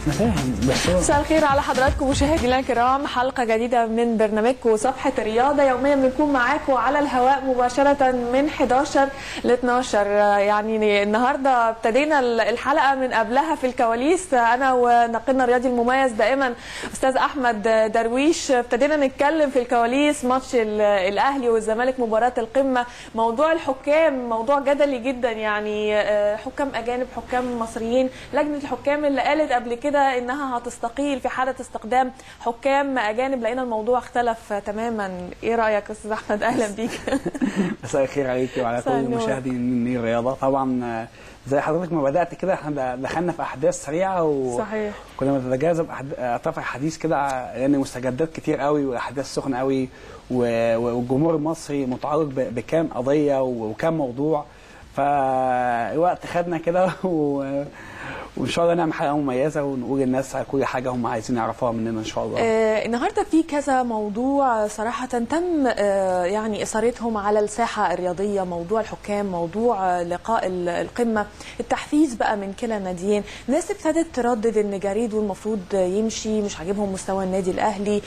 انا فاهم بس مساء الخير على حضراتكم مشاهدينا الكرام، حلقه جديده من برنامجكم صفحه الرياضه. يوميا بنكون معاكم على الهواء مباشره من 11 ل 12. يعني النهارده ابتدينا الحلقه من قبلها في الكواليس، انا وناقدنا الرياضي المميز دائما استاذ احمد درويش. ابتدينا نتكلم في الكواليس ماتش الاهلي والزمالك، مباراه القمه. موضوع الحكام موضوع جدلي جدا، يعني حكام اجانب حكام مصريين. لجنه الحكام اللي قالت قبل كده انها هتستقيل في حاله استخدام حكام اجانب، لقينا الموضوع اختلف تماما. ايه رايك يا استاذ احمد؟ اهلا بيك. مساء الخير عليكي وعلى كل مشاهدين الرياضه. طبعا زي حضرتك ما بدات كده احنا دخلنا في احداث سريعه صحيح. كنا بنتجاذب اطراف الحديث كده، لان مستجدات كتير قوي واحداث سخنه قوي، والجمهور المصري متعلق بكام قضيه وكام موضوع. فالوقت خدنا كده وان شاء الله نعمل حلقه مميزه ونقول للناس على كل حاجه هم عايزين يعرفوها مننا ان شاء الله. النهارده في كذا موضوع صراحه تم يعني اثارتهم على الساحه الرياضيه. موضوع الحكام، موضوع لقاء القمه، التحفيز بقى من كلا الناديين. ناس ابتدت تردد ان جريدو المفروض يمشي، مش عاجبهم مستوى النادي الاهلي،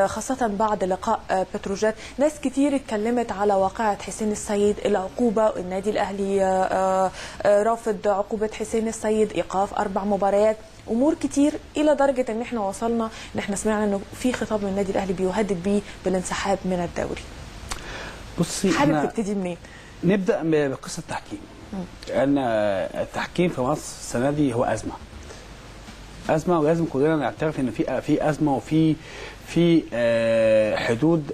خاصه بعد لقاء بتروجيت. ناس كتير اتكلمت على واقعه حسين السيد، العقوبه، النادي الاهلي رافض عقوبه حسين السيد، ايقاف 4 مباريات، امور كتير، الى درجه ان احنا وصلنا ان احنا سمعنا انه في خطاب من النادي الاهلي بيهدد بيه بالانسحاب من الدوري. بصي، حابب تبتدي منين؟ نبدا بقصه التحكيم. لان التحكيم في مصر السنه دي هو ازمه، ولازم كلنا نعترف ان في ازمه وفي حدود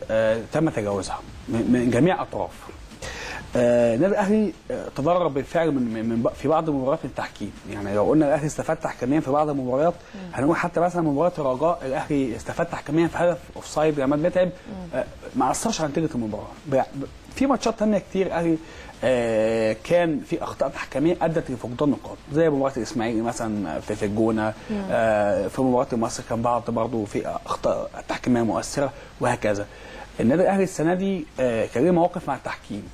تم تجاوزها من جميع اطراف. النادي الاهلي تضرر بالفعل في بعض مباريات التحكيم. يعني لو قلنا الاهلي استفاد تحكيميا في بعض المباريات، هنقول حتى مثلا مباراه الرجاء الاهلي استفاد تحكيميا في هدف اوفسايد لعماد متعب، ما اثرش على نتيجه المباراه. في ماتشات ثانيه كتير الاهلي كان في اخطاء تحكيميه ادت لفقدان نقاط، زي مباراه الاسماعيلي مثلا في الجونه، في مباراه مصر كان بعض برضه في اخطاء تحكيميه مؤثره وهكذا. النادي الاهلي السنه دي كان له مواقف مع التحكيم.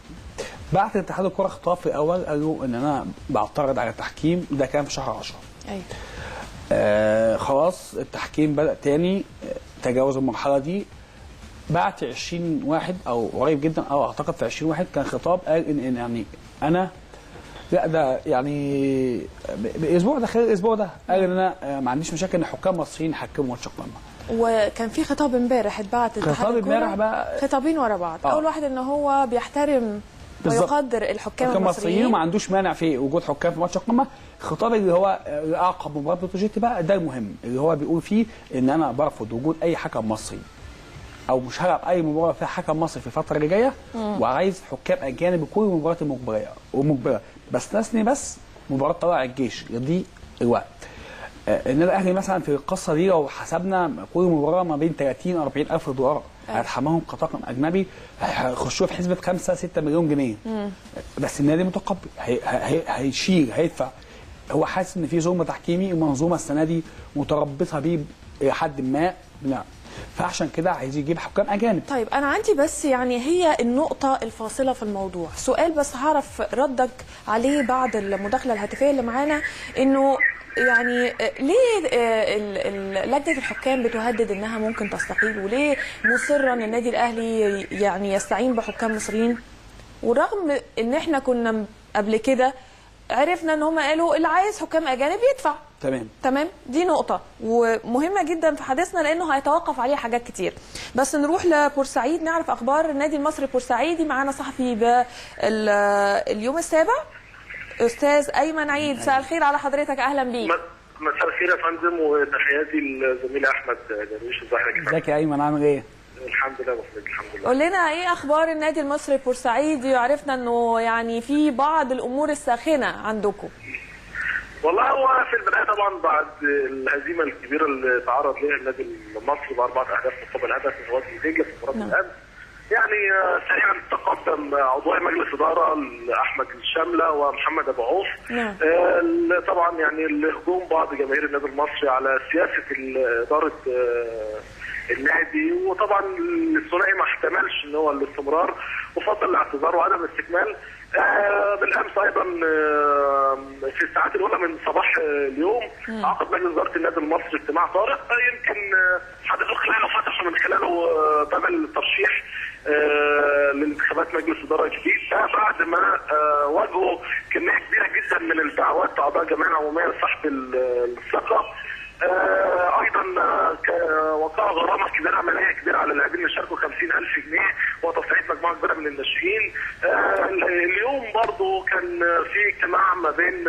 بعت اتحاد الكره خطاب في الاول قالوا ان انا بعترض على التحكيم، ده كان في شهر 10. ايوه. خلاص التحكيم بدا تاني تجاوز المرحله دي. بعت 20 واحد او قريب جدا، او اعتقد في 20 واحد كان خطاب قال ان يعني انا لا ده يعني بالاسبوع ده، خلال الاسبوع ده قال ان انا ما عنديش مشاكل ان حكام مصريين يحكموا ماتش القمه. وكان في خطاب امبارح اتبعت خطاب امبارح بقى، خطابين ورا بعض. اول واحد ان هو بيحترم ويقدر الحكام المصريين وما عندوش مانع في وجود حكام في ماتش القمه. الخطاب اللي هو اعقب مباراه بتروجيت بقى ده المهم، اللي هو بيقول فيه ان انا برفض وجود اي حكم مصري، او مش هلعب اي مباراه فيها حكم مصري في الفتره اللي جايه، وعايز حكام اجانب كل المباريات المجبره، بستثني بس مباراه طلائع الجيش دي الوقت. النادي الاهلي مثلا في القصه دي لو حسبنا كل مباراه ما بين 30 و 40 الف دولار هيتحملهم كطاقم اجنبي، هيخشوا في حسبه 5-6 مليون جنيه. بس النادي متقبل، هيشيل، هيدفع. هو حاسس ان في ظلم تحكيمي، المنظومه السنه دي متربطه بيه لحد ما. لا، فعشان كده عايز يجيب حكام اجانب. طيب انا عندي بس يعني هي النقطه الفاصله في الموضوع، سؤال بس هعرف ردك عليه بعد المداخله الهاتفيه اللي معانا، انه يعني ليه لجنه الحكام بتهدد انها ممكن تستقيل، وليه مصره ان النادي الاهلي يعني يستعين بحكام مصريين، ورغم ان احنا كنا قبل كده عرفنا ان هم قالوا اللي عايز حكام اجانب يدفع. تمام. دي نقطه ومهمه جدا في حديثنا لانه هيتوقف عليها حاجات كتير. بس نروح لبورسعيد نعرف اخبار النادي المصري البورسعيدي. معانا صحفي باليوم السابع استاذ ايمن عيد. مساء الخير على حضرتك، اهلا بيك. مساء الخير يا فندم، وتحياتي للزميل احمد درويش. ازيك يا ايمن، عامل ايه؟ الحمد لله بخير، الحمد لله. قول لنا ايه اخبار النادي المصري البورسعيدي، وعرفنا انه يعني في بعض الامور الساخنه عندكم. والله هو في البدايه طبعا بعد الهزيمه الكبيره اللي تعرض لها النادي المصري ب4 اهداف مقابل هدف من وادي دجله في مباراه الامس، يعني سريعا تقدم عضوي مجلس اداره احمد الشامله ومحمد ابو عوف. طبعا يعني الهجوم بعض جماهير النادي المصري على سياسه اداره النادي، وطبعا الثنائي ما احتملش ان هو الاستمرار وفضل الاعتذار وعدم الاستكمال. بالامس ايضا في الساعات الاولى من صباح اليوم عقد مجلس اداره النادي المصري اجتماع طارئ، يمكن حدثوا خلاله فتحوا من خلاله باب الترشيح لانتخابات مجلس اداره جديد، بعد ما واجهوا كميه كبيره جدا من الدعوات اعضاء جمعيه عموميه لسحب الثقه. ايضا وقع غرامه كبيره، عمليه كبيره على اللاعبين اللي شاركوا 50,000 جنيه وتصعيد مجموعه كبيره من الناشئين. اليوم برضو كان في اجتماع ما بين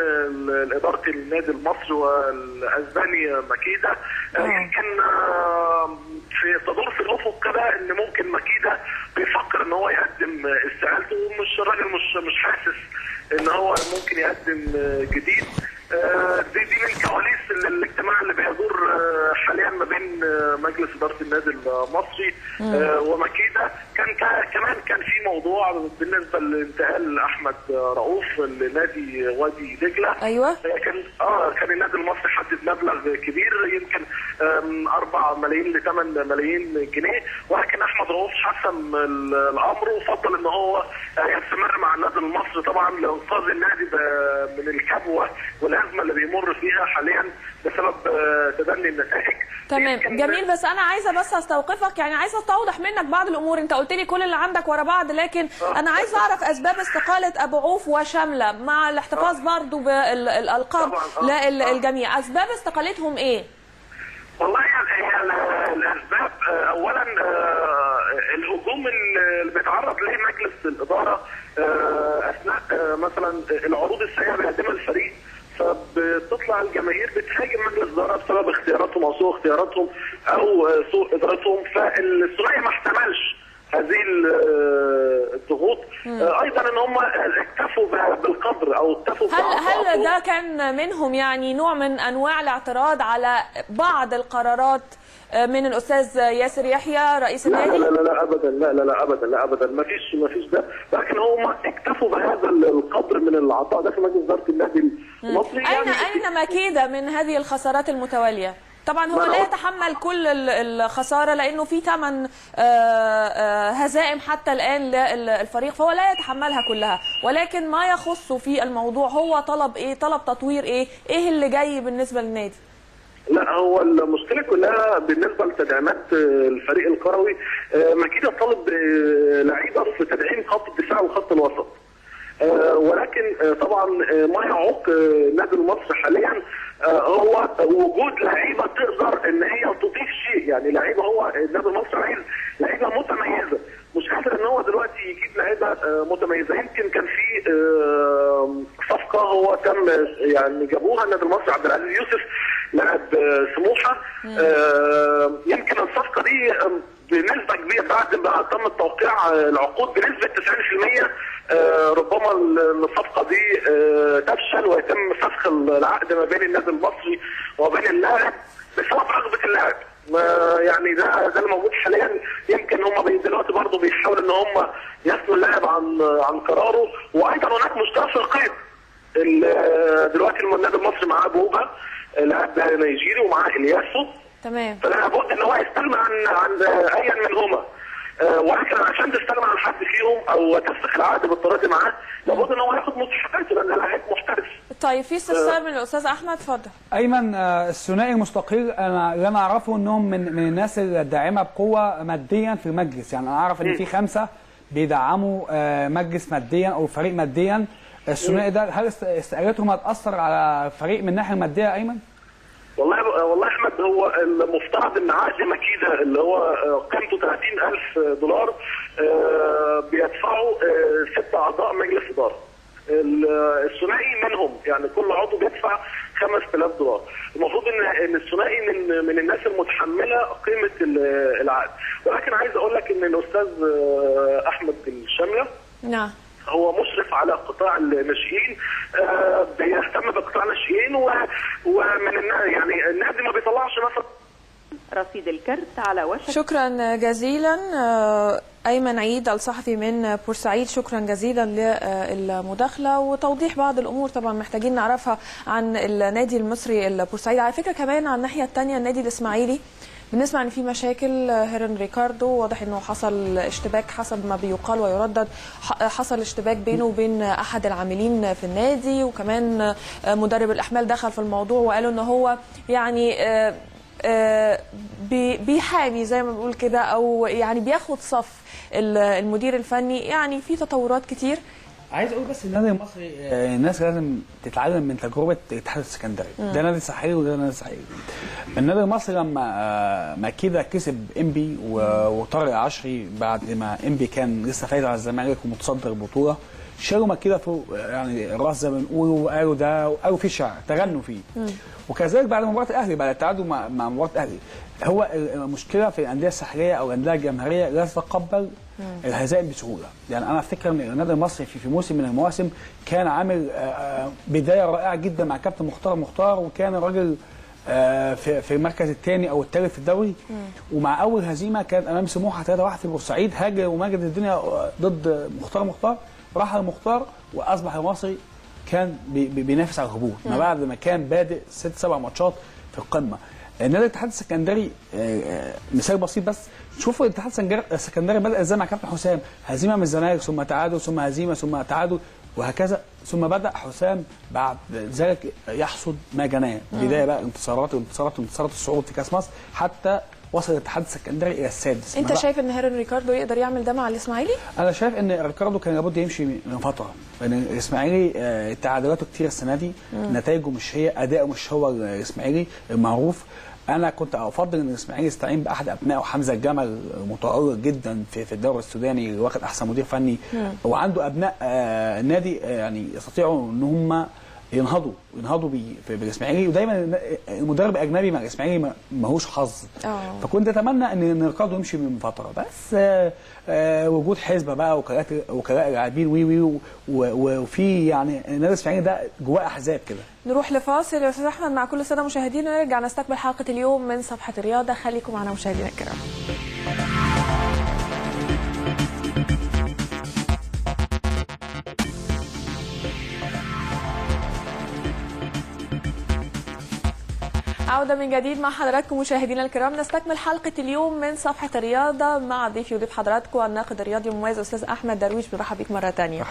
اداره النادي المصري والاسباني ماكيدا. يمكن في تدور في الافق كده ان ممكن ماكيدا بيفكر ان هو يقدم استقالته، ومش الراجل مش حاسس ان هو ممكن يقدم جديد. دي من كواليس الاجتماع اللي بيدور حاليا ما بين مجلس اداره النادي المصري وماكيدا. كمان كان في موضوع بالنسبه لانتقال احمد رؤوف لنادي وادي دجله. ايوه كان النادي المصري حدد مبلغ كبير، يمكن 4 ملايين ل 8 ملايين جنيه، ولكن احمد رؤوف حسم الامر وفضل ان هو يستمر مع النادي المصري طبعا لانقاذ النادي من الكبوه والازمه اللي بيمر فيها حاليا بسبب تدني النتائج. تمام جميل، بس انا عايزه استوقفك، يعني عايزه استوضح منك بعض الامور. انت قلت لي كل اللي عندك ورا بعض، لكن انا عايزه اعرف اسباب استقاله ابو عوف وشامله مع الاحتفاظ برضو بالالقاب للجميع. اسباب استقالتهم ايه؟ والله هي الاسباب اولا الهجوم اللي بيتعرض ليه مجلس الاداره اثناء مثلا العروض السيئه بيقدمها الفريق، فبتطلع الجماهير بتهاجم مجلس الاداره بسبب اختياراتهم او سوء اختياراتهم او سوء ادارتهم، فالثنائي ما احتملش هذه الضغوط. ايضا ان هم اكتفوا بالقدر او اكتفوا هل ده كان منهم يعني نوع من انواع الاعتراض على بعض القرارات من الاستاذ ياسر يحيى رئيس النادي؟ لا ابدا، لا ابدا، ما فيش ده، لكن هم اكتفوا بهذا القدر من العطاء ده في مجلس اداره النادي المصري. اين ماكيدا من هذه الخسارات المتواليه؟ طبعا هو لا يتحمل كل الخساره لانه في 8 هزائم حتى الان للفريق، فهو لا يتحملها كلها، ولكن ما يخصه في الموضوع هو طلب ايه؟ طلب تطوير ايه اللي جاي بالنسبه للنادي؟ لا، هو المشكله كلها بالنسبه لتدعيمات الفريق الكروي. ماكيدا طالب لعيبه في تدعيم خط الدفاع وخط الوسط، ولكن طبعا ما يعوق النادي المصري حاليا هو وجود لعيبه تقدر ان هي تضيف شيء، يعني لعيبه، هو النادي المصري عايز لعيبه متميزه، مش قادر ان هو دلوقتي يجيب لعيبه متميزه. يمكن كان في صفقه هو تم يعني جابوها النادي المصري، عبد العزيز يوسف لاعب سموحه. يمكن الصفقه دي بنسبه كبيره بعد ما تم توقيع العقود بنسبه 90% ربما الصفقه دي تفشل ويتم فسخ العقد ما بين النادي المصري وبين اللاعب بسبب رغبه اللاعب. يعني ده الموجود حاليا. يمكن هم دلوقتي برضه بيحاولوا ان هم يثنوا اللاعب عن قراره، وايضا هناك مستوى في القيد. دلوقتي النادي المصري معاه بوبا لاعب نيجيري ومعاه الياسو، تمام، فلا بد ان هو يستلم عن ايا منهما، ولكن عشان تستلم عن حد فيهم او تفسخ العقد بالطريقه معاه لابد ان هو ياخد مستحقاته لان اللاعب محترف. طيب في استفسار من الاستاذ احمد، اتفضل. ايمن، الثنائي المستقيل انا اللي انا اعرفه انهم من الناس الداعمه بقوه ماديا في المجلس، يعني انا اعرف ان في 5 بيدعموا مجلس ماديا او فريق ماديا. الثنائي ده هل استقالتهم هتاثر على الفريق من الناحيه الماديه ايمن؟ والله احمد، هو المفترض ان عقد ماكيدا اللي هو قيمته $30,000 بيدفعوا 6 اعضاء مجلس اداره. الثنائي منهم، يعني كل عضو بيدفع $5,000. المفروض ان الثنائي من الناس المتحمله قيمه العقد، ولكن عايز اقول لك ان الاستاذ احمد الشامله نعم هو مشرف على قطاع الناشئين، بيهتم بقطاع الناشئين، ومن يعني النادي ما بيطلعش مثلا رصيد الكرت على وشك. شكرا جزيلا أيمن عيد الصحفي من بورسعيد، شكرا جزيلا للمداخلة وتوضيح بعض الأمور طبعا محتاجين نعرفها عن النادي المصري البورسعيدي. على فكرة كمان على الناحية الثانية النادي الإسماعيلي بنسمع ان في مشاكل. هيرن ريكاردو واضح انه حصل اشتباك حسب ما بيقال ويردد، حصل اشتباك بينه وبين احد العاملين في النادي، وكمان مدرب الاحمال دخل في الموضوع وقالوا ان هو يعني بيحامي زي ما بنقول كده، او يعني بياخد صف المدير الفني. يعني في تطورات كتير. عايز اقول بس النادي المصري الناس لازم تتعلم من تجربه الاتحاد السكندري. ده نادي ساحلي وده نادي ساحلي. النادي المصري لما كده كسب انبي وطارق العشري بعد ما انبي كان لسه فايز على الزمالك ومتصدر البطوله، شالوا مكيده فوق يعني الراس زي ما بنقول، وقالوا ده وقالوا فيه شعر تغنوا فيه. وكذلك بعد مباراه الاهلي، بعد التعادل مع مباراه الاهلي، هو المشكله في الانديه الساحليه او الانديه الجماهيريه لا تتقبل الهزائم بسهوله. يعني انا افتكر ان النادي المصري في موسم من المواسم كان عامل بدايه رائعه جدا مع كابتن مختار، وكان الراجل في المركز الثاني او الثالث في الدوري. ومع اول هزيمه كان امام سموحه 3-1 في بورسعيد، هاجر وماجد الدنيا ضد مختار، راح المختار واصبح المصري كان بينافس على الهبوط ما بعد ما كان بادئ 6-7 ماتشات في القمه. النادي الاتحاد السكندري مثال بسيط بس، شوفوا الاتحاد السكندري بدا ازاي مع كابتن حسام، هزيمه من الزمالك ثم تعادل ثم هزيمه ثم تعادل وهكذا، ثم بدا حسام بعد ذلك يحصد ما جناه. بدايه بقى انتصارات الصعود في كاس مصر، حتى وصل الاتحاد السكندري الى السادس. انت شايف ان هيرن ريكاردو يقدر يعمل ده مع الاسماعيلي؟ انا شايف ان ريكاردو كان لابد يمشي من فتره، لان الاسماعيلي تعادلاته كتير السنه دي، نتائجه مش هي، اداؤه مش هو الاسماعيلي المعروف. انا كنت افضل ان الاسماعيلي يستعين باحد ابنائه حمزه الجمل، متالق جدا في الدوري السوداني، واخد احسن مدير فني، وعنده ابناء نادي يعني يستطيعوا ان هم ينهضوا بالاسماعيلي. ودايما المدرب الاجنبي مع الاسماعيلي ماهوش حظ. فكنت اتمنى ان ريكاردو يمشي من فتره، بس وجود حزبه بقى وكلاء لاعبين وفي يعني النادي الاسماعيلي ده جواه احزاب كده. نروح لفاصل يا استاذ احمد مع كل الساده مشاهدينا، ونرجع نستقبل حلقه اليوم من صفحه الرياضه. خليكم معنا مشاهدينا الكرام. عودة من جديد مع حضراتكم مشاهدينا الكرام، نستكمل حلقة اليوم من صفحة الرياضة مع ضيفي وضيف حضراتكم الناقد الرياضي المميز أستاذ أحمد درويش. برحب بك مرة ثانية.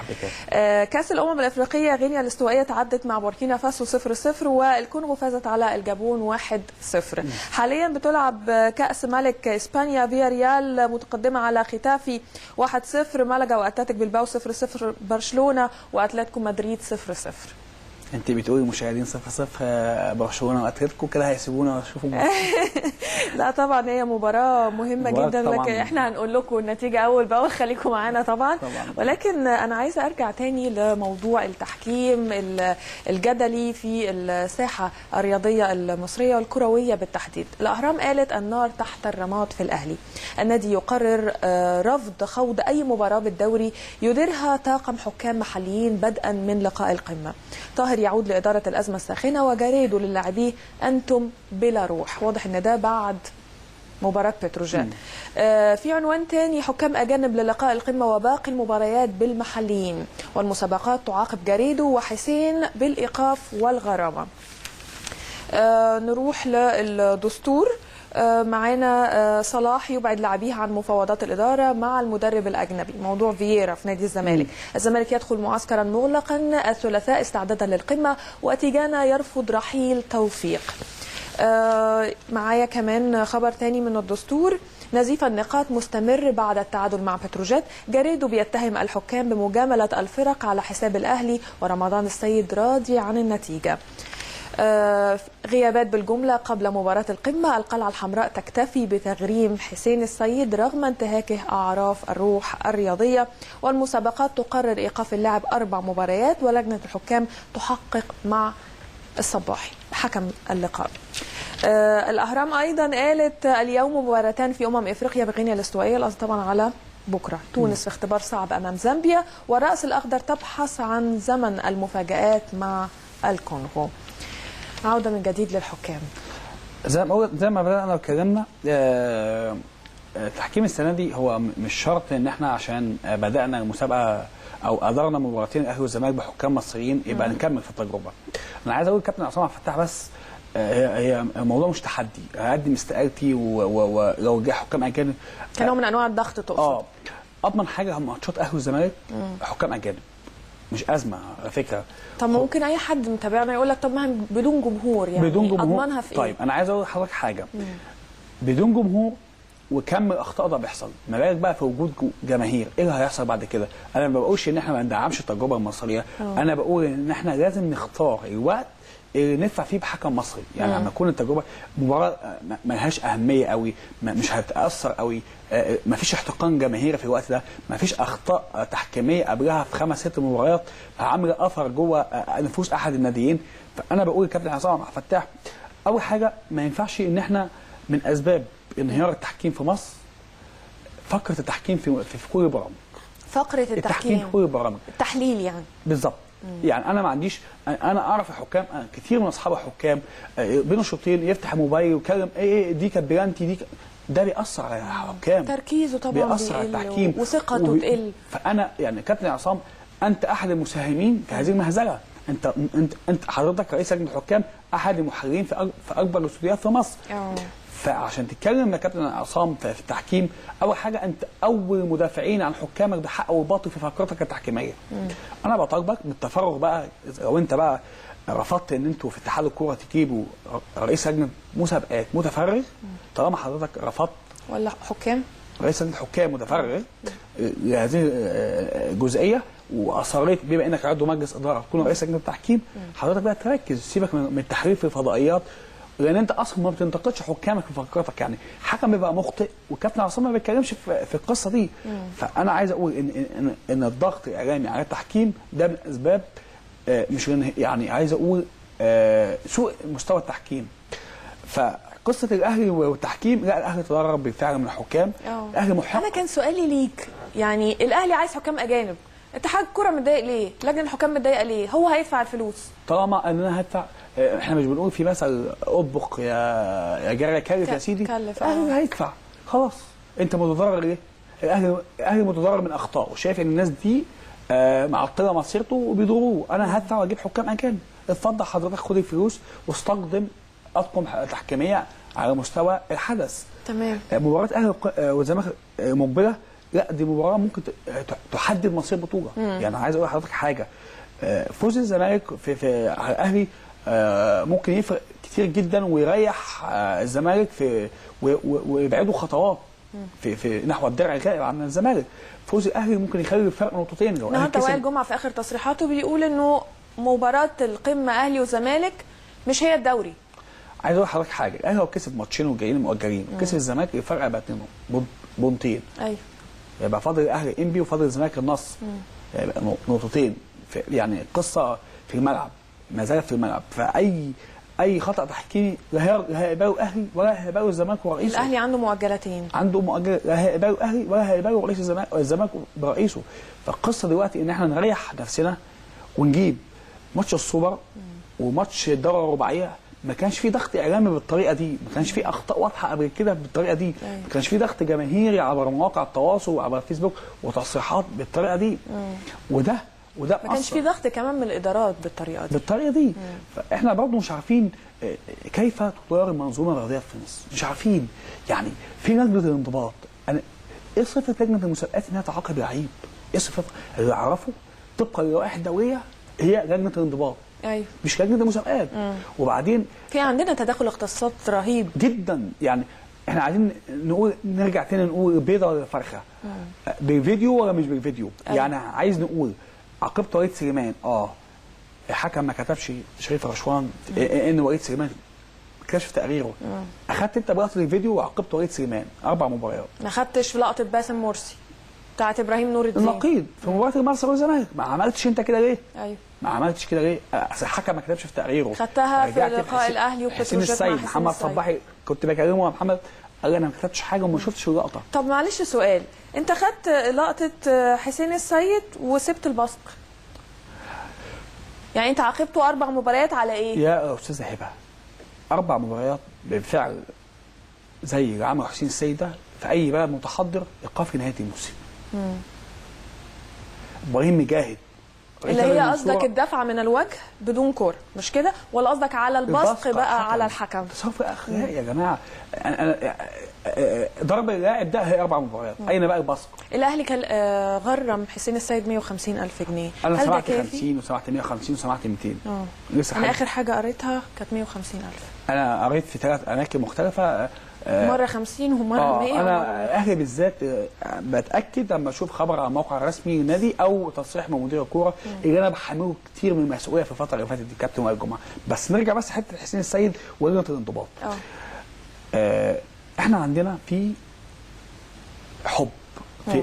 كأس الأمم الأفريقية غينيا الاستوائية تعدت مع بوركينا فاسو 0-0، والكونغو فازت على الجابون 1-0. حاليا بتلعب كأس ملك إسبانيا، فيا ريال متقدمة على ختافي 1-0، مالاجا وأتلتيك بلباو 0-0، برشلونة وأتلتيكو مدريد 0-0. انت بتقولي مشاهدين 0-0 برشلونه واتلتيكو كده هيسيبونا ويشوفوا لا طبعا هي مباراه مهمه جدا، لكن احنا هنقول لكم النتيجه اول باول، خليكم معانا طبعا. ولكن انا عايزه ارجع تاني لموضوع التحكيم الجدلي في الساحه الرياضيه المصريه والكرويه بالتحديد. الاهرام قالت النار تحت الرماد في الاهلي، النادي يقرر رفض خوض اي مباراه بالدوري يديرها طاقم حكام محليين بدءا من لقاء القمه. طاهر يعود لإدارة الأزمة الساخنة، وجريدو للاعبيه أنتم بلا روح. واضح إن ده بعد مباراة بتروجيت. في عنوان تاني، حكام أجانب للقاء القمة وباقي المباريات بالمحليين، والمسابقات تعاقب جريدو وحسين بالإيقاف والغرامة. نروح للدستور. معانا صلاح يبعد لاعبيه عن مفاوضات الإدارة مع المدرب الأجنبي. موضوع فييرا في نادي الزمالك. الزمالك يدخل معسكرا مغلقا الثلاثاء استعدادا للقمة، وأتيجانا يرفض رحيل توفيق. معايا كمان خبر تاني من الدستور، نزيف النقاط مستمر بعد التعادل مع بتروجيت. جريدو بيتهم الحكام بمجاملة الفرق على حساب الأهلي، ورمضان السيد راضي عن النتيجة. غيابات بالجملة قبل مباراة القمة. القلعة الحمراء تكتفي بتغريم حسين السيد رغم انتهاكه أعراف الروح الرياضية، والمسابقات تقرر إيقاف اللاعب 4 مباريات، ولجنة الحكام تحقق مع الصباحي حكم اللقاء. الأهرام أيضا قالت اليوم مباراتان في أفريقيا بغينيا الاستوائية، القصد طبعا على بكرة. تونس في اختبار صعب أمام زامبيا، والرأس الأخضر تبحث عن زمن المفاجآت مع الكونغو. عودة من جديد للحكام. زي ما بدأنا واتكلمنا، تحكيم السنة دي هو مش شرط ان احنا عشان بدأنا المسابقة او ادارنا مباراتين الاهلي والزمالك بحكام مصريين يبقى نكمل في التجربة. انا عايز اقول كابتن عصام عبد الفتاح بس هي الموضوع مش تحدي، هقدم استقالتي ولو جه حكام اجانب كنوع من انواع الضغط تقصد؟ اضمن حاجه هم ماتشات اهلي والزمالك حكام اجانب، مش ازمه على فكره. طب ممكن اي حد متابعنا يقول لك طب ما بدون جمهور، يعني بدون جمهور اضمنها في ايه؟ طيب انا عايز اقول لحضرتك حاجه، بدون جمهور وكم الاخطاء ده بيحصل، ما بالك بقى في وجود جماهير، ايه اللي هيحصل بعد كده؟ انا ما بقولش ان احنا ما ندعمش التجربه المصريه، انا بقول ان احنا لازم نختار الوقت اللي ندفع فيه بحكم مصري، يعني لما تكون التجربه مباراه ما لهاش اهميه قوي، مش هتاثر قوي، ما فيش احتقان جماهيري في الوقت ده، ما فيش اخطاء تحكيميه قبلها في 5 6 مباريات عامله اثر جوه نفوس احد الناديين. فانا بقول للكابتن عصام عبد الفتاح، اول حاجه ما ينفعش ان احنا من اسباب انهيار التحكيم في مصر فقره التحكيم في كل البرامج. فقره التحكيم في كل البرامج، التحليل يعني بالظبط. يعني انا ما عنديش، انا اعرف الحكام كتير من اصحاب الحكام بين الشوطين يفتح الموبايل ويتكلم ايه دي كانت بلانتي، ده بيأثر على الحكام، تركيزه طبعا بيأثر على التحكيم وثقته تقل. فانا يعني كابتن عصام انت احد المساهمين في هذه المهزله، انت حضرتك رئيس لجنه الحكام احد المحللين في اكبر الاستوديوهات في مصر. فعشان تتكلم يا كابتن عصام في التحكيم، اول حاجه انت اول مدافعين عن حكامك بحق وباطل في فقرتك التحكيميه. انا بطالبك بالتفرغ بقى، لو انت بقى رفضت ان انتوا في اتحاد الكوره تجيبوا رئيس لجنه مسابقات متفرغ، طالما حضرتك رفضت ولا حكام رئيس لجنه الحكام متفرغ لهذه الجزئيه، واصريت بما انك عضو مجلس اداره تكون رئيس لجنه التحكيم، حضرتك بقى تركز، سيبك من التحريف في الفضائيات، لان انت اصلا ما بتنتقدش حكامك في فقرتك، يعني حكم بيبقى مخطئ والكابتن عصام ما بيتكلمش في القصه دي. فانا عايز اقول ان الضغط الاعلامي على التحكيم ده من اسباب، مش يعني عايز اقول سوء مستوى التحكيم. فقصه الاهلي والتحكيم، لا الاهلي تضرر بالفعل من الحكام. الاهلي محق. انا كان سؤالي ليك، يعني الاهلي عايز حكام اجانب، اتحاد الكوره متضايق ليه؟ لجنه الحكام متضايقه ليه؟ هو هيدفع الفلوس طالما ان انا هدفع. احنا مش بنقول في مثل اطبق يا جاري كلف يا سيدي، الاهلي هيدفع خلاص. انت متضرر ليه؟ الاهلي متضرر من اخطائه، وشايف ان الناس دي معطله مصيرته وبيضروه، انا هدفع واجيب حكام اجانب. اتفضل حضرتك خد الفلوس واستخدم اطقم تحكيميه على مستوى الحدث. تمام. مباراه اهلي والزمالك مقبله، لا دي مباراه ممكن تحدد مصير بطوله. يعني عايز اقول لحضرتك حاجه، فوز الزمالك في على الاهلي ممكن يفرق كتير جدا ويريح الزمالك ويبعده خطوات في نحو الدرع الغائب عن الزمالك. فوز الاهلي ممكن يخلي الفرق نقطتين. لو النهارده وائل جمعه في اخر تصريحاته بيقول انه مباراه القمه اهلي وزمالك مش هي الدوري. عايز اقول لحضرتك حاجه، الاهلي لو كسب ماتشين وجايين مؤجلين وكسب الزمالك الفرق هيبقى 2 بونتين. ايوه، يبقى فاضل الاهلي انبي وفاضل الزمالك النصر، يبقى نقطتين. يعني القصه في الملعب، ما زالت في الملعب، فاي خطا تحكيمي لا هيقبله الاهلي ولا هيقبله الزمالك ورئيسه. الاهلي عنده مؤجلتين، عنده مؤجل، لا هيقبله الاهلي ولا هيقبله رئيس الزمالك برئيسه. فالقصه دلوقتي ان احنا نريح نفسنا ونجيب ماتش السوبر وماتش الدوري الرباعيه. ما كانش في ضغط اعلامي بالطريقه دي، ما كانش في اخطاء واضحه قبل كده بالطريقه دي، ما كانش في ضغط جماهيري عبر مواقع التواصل وعبر الفيسبوك وتصريحات بالطريقه دي. وده ما كانش في ضغط كمان من الادارات بالطريقه دي. فاحنا برضه مش عارفين كيف تدار المنظومه الرياضيه في مصر، مش عارفين. يعني في لجنه الانضباط، انا ايه صفه لجنه المسابقات انها تعاقب لعيب؟ ايه صفه اللي اعرفه طبقا للوائح الدوليه هي لجنه الانضباط. ايوه، مش لجنه المسابقات. وبعدين في عندنا تداخل اختصاصات رهيب جدا. يعني احنا عايزين نرجع تاني نقول بيضه ولا فرخه، بالفيديو ولا مش بالفيديو. يعني عايز نقول عاقبت وليد سليمان، الحكم ما كتبش شريف رشوان ان وليد سليمان ما كتبش في تقريره. اخدت انت بلقطه الفيديو وعاقبت وليد سليمان 4 مباريات. ما خدتش في لقطه باسم مرسي بتاعت ابراهيم نور الدين النقيض في مباراه المصري والزمالك. ما عملتش انت كده ليه؟ ايوه، ما عملتش كده ليه؟ الحكم ما كتبش في تقريره. خدتها في لقاء الاهلي وبتروجيت مع حسين محمد صباحي، كنت بكلمه يا محمد قال لي انا ما كتبتش حاجه وما شفتش اللقطه. طب معلش سؤال، انت خدت لقطه حسين السيد وسبت البصق، يعني انت عاقبته 4 مباريات على ايه؟ يا استاذه هبه 4 مباريات بالفعل زي اللي عمل حسين السيد ده في اي بلد متحضر ايقاف في نهايه الموسم. ابراهيم مجاهد اللي هي قصدك الدفع من الوجه بدون كوره مش كده، ولا قصدك على البصق بقى على الحكم؟ تصرف اخلاقي يا جماعه. ضرب اللاعب ده هي 4 مباريات. اين بقى البصق؟ الاهلي كان غرم حسين السيد 150,000 جنيه. انا سمعت 50 وسمعت 150 وسمعت 200. لسه انا اخر حاجه قريتها كانت 150,000. انا قريت في 3 اماكن مختلفه، مره 50 ومره 100. انا اهلي بالذات بتاكد لما اشوف خبر على الموقع الرسمي للنادي او تصريح من مدير الكوره اللي انا بحمله كتير من المسؤوليه في الفتره اللي فاتت دي كابتن وائل جمعه. بس نرجع بس حته حسين السيد ولجنه الانضباط. احنا عندنا في حب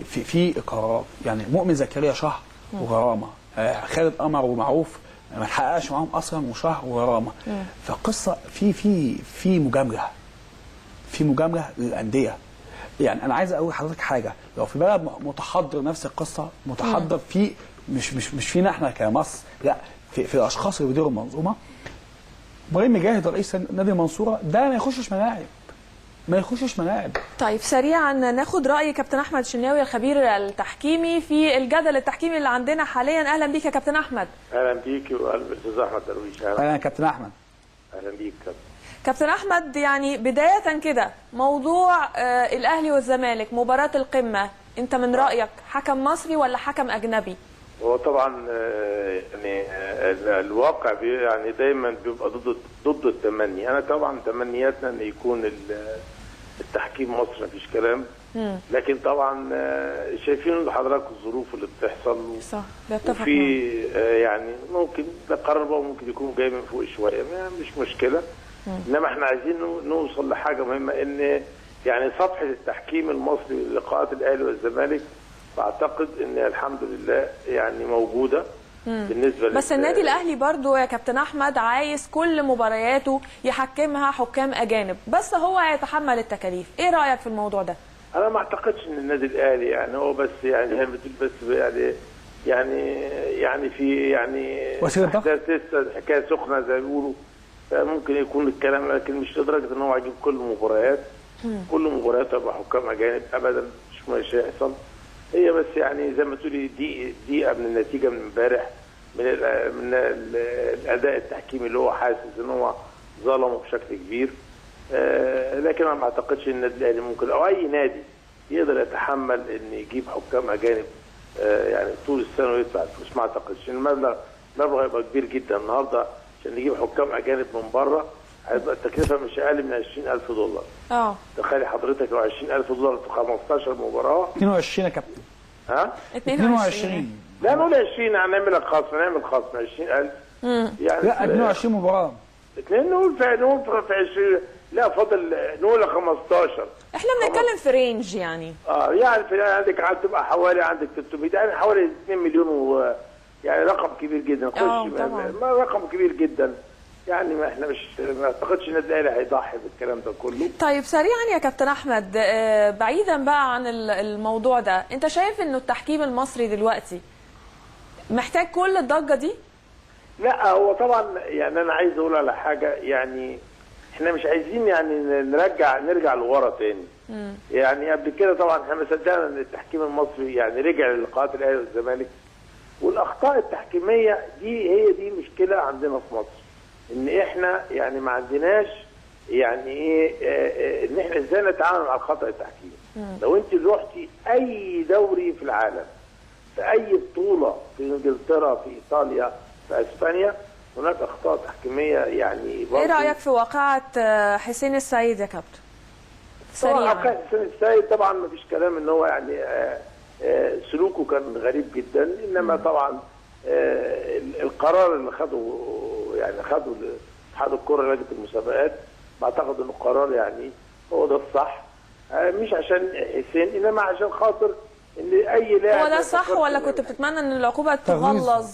في قرارات، يعني مؤمن زكريا شهر وغرامه، خالد قمر ومعروف ما تحققش معاهم اصلا وشهر وغرامه. فالقصه في مجامله للانديه. يعني انا عايز اقول لحضرتك حاجه، لو في بلد متحضر نفس القصه، متحضر في مش فينا احنا كمصر، لا في الاشخاص اللي بيديروا المنظومه. ابراهيم مجاهد رئيس نادي المنصوره ده ما يخشش ملاعب. طيب سريعا ناخد راي كابتن احمد شناوي الخبير التحكيمي في الجدل التحكيمي اللي عندنا حاليا. اهلا بيك يا كابتن احمد. اهلا بيك والاستاذ احمد درويش. اهلا كابتن احمد. اهلا بيك كابتن احمد. يعني بدايه كده موضوع الاهلي والزمالك مباراه القمه، انت من رايك حكم مصري ولا حكم اجنبي؟ هو طبعا يعني الواقع يعني دايما بيبقى ضد التمني. انا طبعا تمنياتنا ان يكون التحكيم مصري مفيش كلام، لكن طبعا شايفين حضرتك الظروف اللي بتحصل. صح بتفق. وفي يعني ممكن ده قرار بقى ممكن يكون جاي من فوق شويه، مش مشكله. انما احنا عايزين نوصل لحاجه مهمه، ان يعني صفحه التحكيم المصري للقاءات الاهلي والزمالك بعتقد ان الحمد لله يعني موجوده بالنسبه بس النادي الاهلي برضو يا كابتن احمد عايز كل مبارياته يحكمها حكام اجانب، بس هو هيتحمل التكاليف. ايه رايك في الموضوع ده؟ انا ما اعتقدش ان النادي الاهلي يعني هو بس يعني بس يعني في يعني حكايه سخنه زي ما بيقولوا، ممكن يكون الكلام، لكن مش لدرجه ان هو هيجيب كل المباريات. كل مباريات تبقى حكام اجانب ابدا، مش هيحصل. هي بس يعني زي ما تقولي دقيقه من النتيجه من امبارح، من الاداء التحكيمي اللي هو حاسس ان هو ظلمه بشكل كبير. لكن انا ما اعتقدش ان النادي الاهلي ممكن او اي نادي يقدر يتحمل ان يجيب حكام اجانب يعني طول السنه ويدفع فلوس. ما اعتقدش ان المبلغ هيبقى كبير جدا النهارده عشان نجيب حكام اجانب من بره. هيبقى التكلفه مش اقل من $20,000. تخيلي حضرتك لو $20,000 في 15 مباراه. 22 يا كابتن. ها؟ 22. لا نقول 20، هنعمل خصم 20,000. يعني لا 22 مباراه. نقول في 20. لا فاضل نقول 15. احنا بنتكلم في رينج يعني. يعني في عندك هتبقى حوالي عندك 300، يعني حوالي 2 مليون يعني رقم كبير جدا. رقم كبير جدا. يعني ما احنا ما اعتقدش ان النادي الاهلي هيضحي بالكلام ده كله. طيب سريعا يا كابتن احمد، بعيدا بقى عن الموضوع ده، انت شايف انه التحكيم المصري دلوقتي محتاج كل الضجه دي؟ لا هو طبعا يعني انا عايز اقول على حاجه، يعني احنا مش عايزين يعني نرجع لورا تاني. يعني قبل كده طبعا احنا ما صدقنا ان التحكيم المصري يعني رجع للقاءات الاهلي والزمالك، والاخطاء التحكيميه هي دي مشكله عندنا في مصر، ان احنا يعني ما عندناش يعني ايه ان احنا ازاي نتعامل مع الخطا التحكيمي. لو انت رحتي اي دوري في العالم، في اي بطوله، في انجلترا، في ايطاليا، في اسبانيا، هناك اخطاء تحكيميه يعني. ايه رايك في واقعه حسين السيد يا كابتن؟ طبعا واقعه حسين السيد طبعا ما فيش كلام ان هو يعني سلوكه كان غريب جدا، انما طبعا القرار اللي خده اتحاد الكره لجنه المسابقات، بعتقد انه قرار يعني هو ده الصح، مش عشان حسين انما عشان خاطر ان اي لاعب. هو ده الصح ولا كنت بتتمنى ان العقوبه تتغلظ؟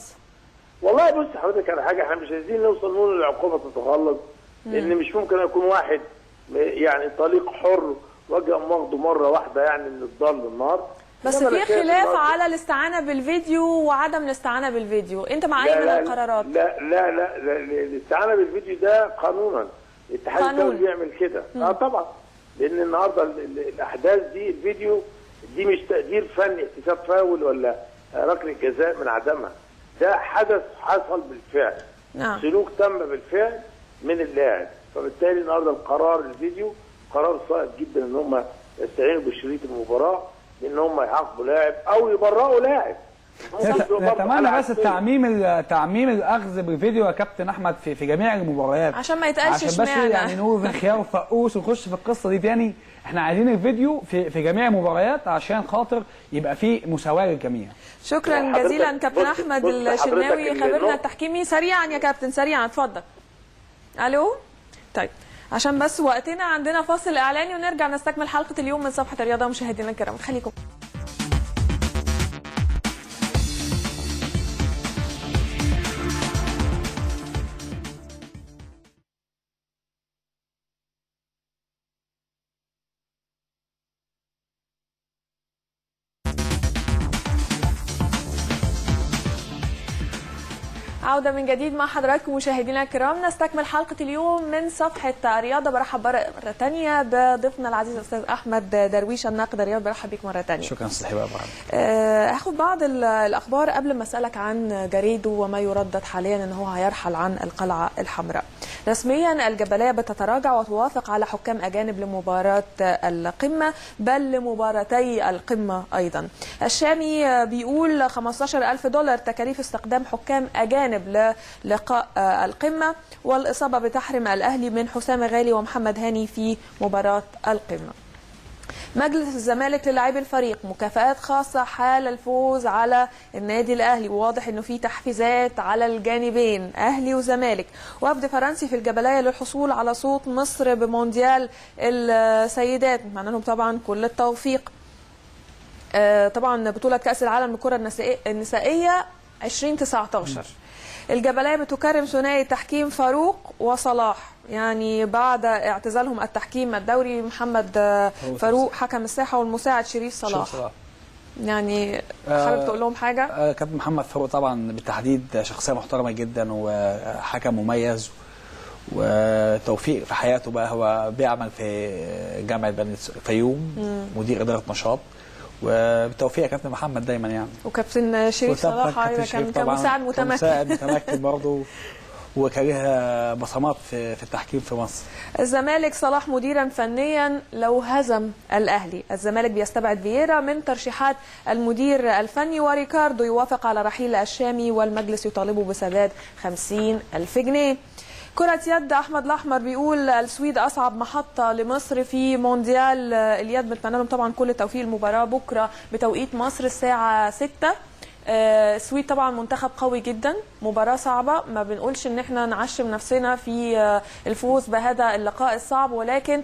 والله بص حضرتك على حاجه، احنا مش عايزين نقول العقوبه تتغلظ، لان مش ممكن يكون واحد يعني طليق حر وجه واخده مره واحده يعني من الضال للنار. بس في خلاف على الاستعانه بالفيديو وعدم الاستعانه بالفيديو، انت مع اي من القرارات؟ لا الاستعانه بالفيديو ده قانونا الاتحاد الدولي بيعمل كده. طبعا، لان النهارده الاحداث دي الفيديو دي مش تقدير فني احتساب فاول ولا ركله جزاء من عدمها، ده حدث حصل بالفعل. نعم. سلوك تم بالفعل من اللاعب، فبالتالي النهارده القرار الفيديو قرار صائب جدا ان هم يستعينوا بشريط المباراه بان هم يعاقبوا لاعب او يبرئوا لاعب. نتمنى بس تعميم الاخذ بالفيديو يا كابتن احمد في جميع المباريات عشان ما يتقالش عشان بس يعني نور خيار وفقوس ونخش في القصه دي تاني. احنا عايزين الفيديو في جميع المباريات عشان خاطر يبقى في مساواه للجميع. شكرا جزيلا كابتن احمد الشناوي خبيرنا التحكيمي. سريعا يا كابتن سريعا اتفضل. الو. طيب عشان بس وقتنا عندنا فاصل اعلاني ونرجع نستكمل حلقه اليوم من صفحه الرياضه. مشاهدينا الكرام خليكم. عودة من جديد مع حضراتكم مشاهدينا الكرام. نستكمل حلقة اليوم من صفحة الرياضة. برحب مرة تانية بضيفنا العزيز الأستاذ أحمد درويش الناقد الرياضي. برحب بك مرة تانية. شكرا أستاذ حباب. هاخد بعض الأخبار قبل ما أسألك عن جريدو وما يردد حاليا أنه هو هيرحل عن القلعة الحمراء. رسميا الجبلية بتتراجع وتوافق على حكام أجانب لمباراة القمة بل لمباراتي القمة أيضا. الشامي بيقول $15,000 تكاليف استخدام حكام أجانب للقاء القمة، والإصابة بتحرم الأهلي من حسام غالي ومحمد هاني في مباراة القمة. مجلس الزمالك للاعبي الفريق مكافآت خاصة حال الفوز على النادي الأهلي، وواضح أنه في تحفيزات على الجانبين أهلي وزمالك. وفد فرنسي في الجبلية للحصول على صوت مصر بمونديال السيدات، نتمنى لهم طبعا كل التوفيق. طبعا بطولة كأس العالم للكرة النسائية 2019. الجبلية بتكرم ثنائي التحكيم فاروق وصلاح، يعني بعد اعتزالهم التحكيم الدوري محمد فاروق حكم الساحة والمساعد شريف صلاح. يعني حابب تقول لهم حاجة؟ كابتن محمد فاروق طبعا بالتحديد شخصية محترمة جدا وحكم مميز وتوفيق في حياته. بقى هو بيعمل في جامعة بني الفيوم مدير إدارة نشاط، وبالتوفيق يا كابتن محمد دايما يعني. وكابتن شريف صلاح كان مساعد متمكن برضه وكان بصمات في التحكيم في مصر. الزمالك صلاح مديرا فنيا لو هزم الأهلي. الزمالك بيستبعد فييرا من ترشيحات المدير الفني، وريكاردو يوافق على رحيل الشامي والمجلس يطالبه بسداد 50,000 جنيه. كرة يد أحمد الأحمر بيقول السويد أصعب محطة لمصر في مونديال اليد. بنتمنى لهم طبعا كل التوفيق. المباراة بكرة بتوقيت مصر الساعة 6. السويد طبعا منتخب قوي جدا، مباراة صعبة، ما بنقولش ان احنا نعشم نفسنا في الفوز بهذا اللقاء الصعب، ولكن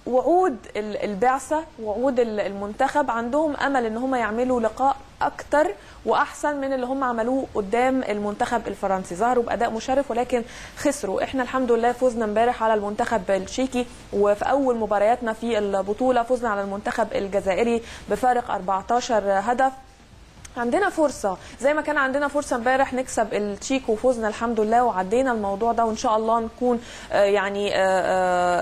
وعود البعثة وعود المنتخب عندهم امل ان هم يعملوا لقاء اكتر واحسن من اللي هم عملوه قدام المنتخب الفرنسي. ظهروا باداء مشرف ولكن خسروا. احنا الحمد لله فزنا امبارح على المنتخب التشيكي، وفي اول مبارياتنا في البطولة فزنا على المنتخب الجزائري بفارق 14 هدف. عندنا فرصة زي ما كان عندنا فرصة امبارح نكسب التشيك وفوزنا الحمد لله وعدينا الموضوع ده، وان شاء الله نكون يعني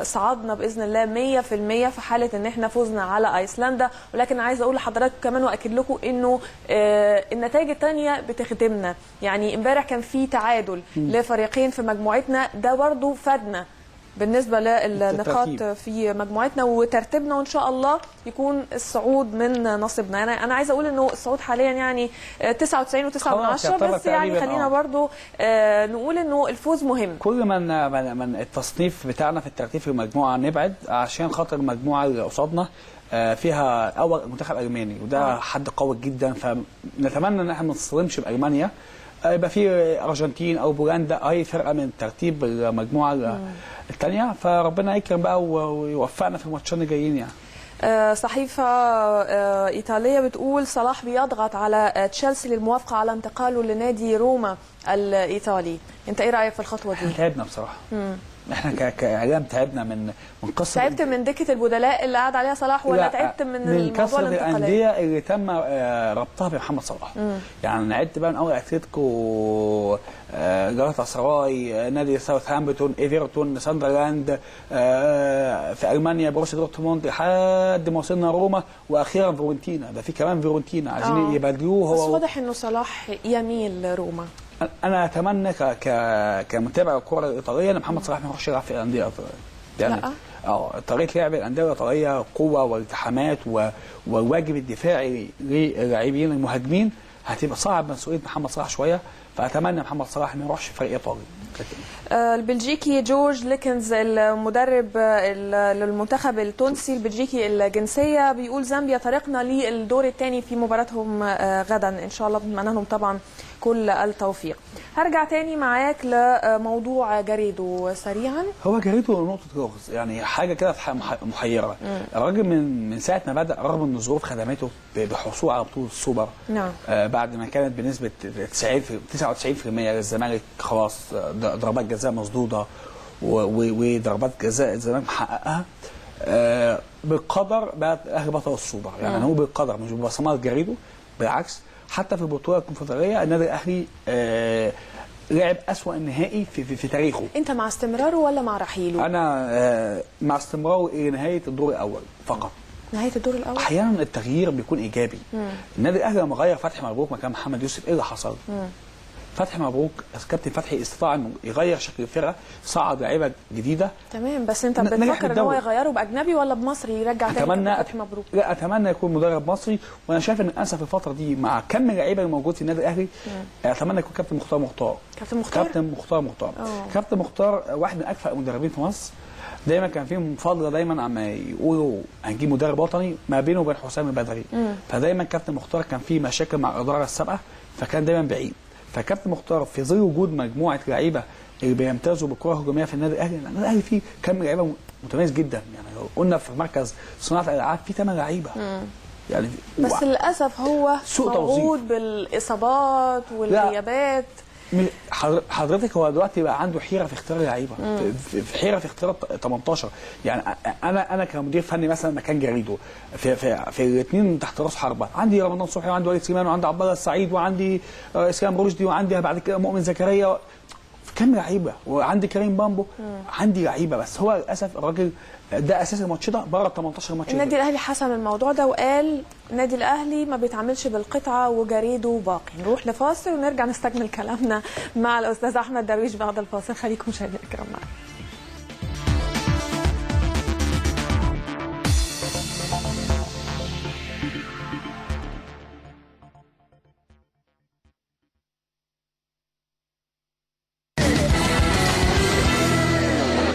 صعدنا باذن الله 100% في حالة ان احنا فوزنا على ايسلندا. ولكن عايزه اقول لحضراتكم كمان واكد لكم انه النتائج الثانيه بتخدمنا. يعني امبارح كان في تعادل لفريقين في مجموعتنا، ده برضو فادنا بالنسبة للنقاط في مجموعتنا وترتيبنا، وإن شاء الله يكون الصعود من نصيبنا. يعني أنا عايزة أقول إنه الصعود حاليا يعني 99.9، بس يعني خلينا برضو نقول إنه الفوز مهم. كل من التصنيف بتاعنا في الترتيب في المجموعة نبعد عشان خاطر المجموعة اللي قصادنا فيها أول منتخب ألماني، وده حد قوي جدا، فنتمنى إن احنا ما نصطدمش بألمانيا، يبقى في ارجنتين او بولندا اي فرقه من ترتيب المجموعه الثانيه، فربنا يكرم بقى ويوفقنا في الماتشين الجايين يعني. صحيفه ايطاليه بتقول صلاح بيضغط على تشيلسي للموافقه على انتقاله لنادي روما الايطالي. انت ايه رايك في الخطوه دي؟ تعبنا بصراحه. احنا كاعلام تعبنا من قصه. تعبت من دكه البدلاء اللي قعد عليها صلاح، ولا تعبت من الموضوع كثره الانديه اللي تم ربطها بمحمد صلاح؟ يعني عدت بقى من اول اتلتيكو، جالاتا سراي، نادي ساوثهامبتون، ايفرتون، ساندرلاند، في المانيا بروسيا دورتموند، لحد ما وصلنا روما، واخيرا فيورنتينا. ده في كمان فيورنتينا عايزين يبادلوه هو. بس واضح انه صلاح يميل لروما. انا اتمنى كمتابع الكره الايطاليه ان محمد صلاح ما يروحش يلعب في الانديه الايطاليه. يعني طريقه لعب الانديه الايطاليه قوه والتحامات والواجب الدفاعي للاعبين المهاجمين هتبقى صعب مسؤوليه محمد صلاح شويه، فاتمنى محمد صلاح ما يروحش فريق ايطالي. البلجيكي جورج ليكنز المدرب للمنتخب التونسي البلجيكي الجنسيه بيقول زامبيا طريقنا للدور الثاني في مباراتهم غدا ان شاء الله، بنتمنى لهم طبعا كل التوفيق. هرجع تاني معاك لموضوع جاريدو سريعا. هو جاريدو نقطه لغز، يعني حاجه كده محيره. الراجل من ساعه ما بدا، رغم ان الظروف خدمته بحصول على بطوله السوبر، نعم، بعد ما كانت بنسبه 99% للزمالك خلاص ضربات جزاء مصدوده وضربات جزاء الزمالك محققها، بالقدر بقى الاهلي بطل السوبر. يعني هو بالقدر مش ببصمات جاريدو، بالعكس. حتى في البطوله الكونفدراليه النادي الاهلي لعب اسوأ النهائي في تاريخه. انت مع استمراره ولا مع رحيله؟ انا مع استمراره الى نهايه الدور الاول فقط. نهايه الدور الاول احيانا التغيير بيكون ايجابي. النادي الاهلي لما غير فتحي مبروك مكان محمد يوسف، ايه اللي حصل؟ فتحي مبروك كابتن فتحي استطاع انه يغير شكل الفرقه، صعد لعيبه جديده. تمام، بس انت بتفكر ان هو يغيره باجنبي ولا بمصري يرجع تاني فتحي مبروك؟ لا، اتمنى يكون مدرب مصري، وانا شايف ان للاسف الفتره دي مع كم اللعيبه اللي موجود في النادي الاهلي اتمنى يكون كابتن مختار. كابتن مختار واحد من اكفأ المدربين في مصر. دايما كان في مفاضله، دايما عم يقولوا هنجيب مدرب وطني ما بينه وبين حسام البدري، فدايما كابتن مختار كان في مشاكل مع الاداره السابقه، فكان دايما بعيد. فكابتن مختار في ظل وجود مجموعه لعيبه اللي بيمتازوا بالكره الهجوميه في النادي الاهلي، النادي الاهلي فيه كم لعيبه متميز جدا. يعني لو قلنا في مركز صناعه الالعاب في 8 لعيبه. يعني بس للاسف هو موجود بالاصابات والغيابات. حضرتك هو دلوقتي بقى عنده حيره في اختيار اللعيبه، في حيره في اختيار 18. يعني انا كمدير فني مثلا مكان جاريدو في الاثنين تحت راس حربه، عندي رمضان صبحي وعندي وليد سليمان وعندي عبد الله السعيد وعندي اسلام رشدي وعندي بعد كده مؤمن زكريا، كم لعيبه، وعندي كريم بامبو، عندي لعيبه. بس هو للاسف الراجل ده اساس الماتش ده بره ال 18 ماتش. النادي الاهلي حسم الموضوع ده وقال النادي الاهلي ما بيتعاملش بالقطعه وجاريدو باقي. نروح لفاصل ونرجع نستكمل كلامنا مع الاستاذ احمد درويش بعد الفاصل. خليكم مشاهدينا الكرام معنا.